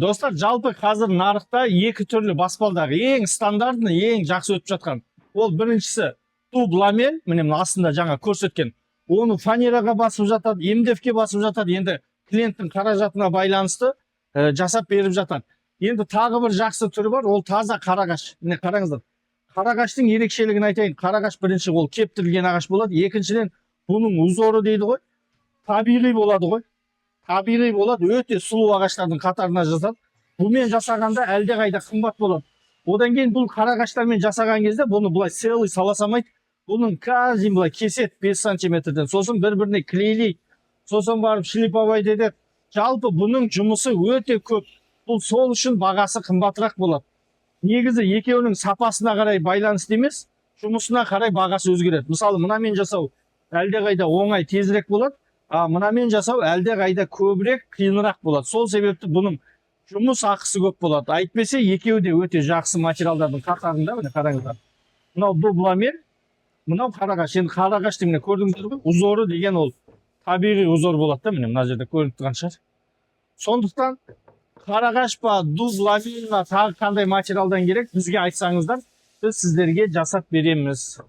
Достар, жалпы қазір нарықта екі түрлі баспалдағы ең стандартны, ең жақсы өтіп жатқан. Ол біріншісі туб ламель, міне астында жаңа көрсеткен. Оны фанераға басып жатады, МДФ-ке басып жатады. Енді клиенттің қаражатына байланысты жасап беріп жатады. Енді тағы бір жақсы түрі бар, ол таза қарағаш. Міне қараңыздар. Қарағаштың ерекшелігін айтайын. Қарағаш бірінші ол кептірілген ағаш болады. Екіншіден бұның узоры дейді ғой, табиғи болады ғой. Табиғи болады, өте сұлу ағаштардың қатарына жатады. Бұмен жасағанда әлде қайда қымбат болады. Одан кейін бұл қарағаштармен жасаған кезде бұны былай целый сала салмайды. Бұның каждый былай кесет 5 сантиметрден, сосын бір-біріне клейлейді. Сосын барып шлиповать етеді. Жалпы бұның жұмысы өте көп. Бұл сол үшін бағасы қымбатырақ болады. Негізі екеуінің сапасына қарай байланысты емес, жұмысына қарай бағасы өзгереді. Мысалы, мынамен жасау әлде қайда оңай, тезірек болады. Мынамен жасау әлде қайда көбірек, қиынырақ болады. Сол себепті бұның жұмыс ақысы көп болады. Айтпесе, екеуі де өте жақсы материалдардың қатарында, міне қараңыздар. Мынау дуб ламель, мынау қарағаш. Енді қарағашты міне көрдіңіздер ғой, узоры деген ол табиғи узор болады да, міне мына жерде көрініп тұрған шығар. Сондықтан қарағаш па, дуб ламель ба, тағы қандай материалдан керек, бізге айтсаңыздар, біз сіздерге жасап береміз.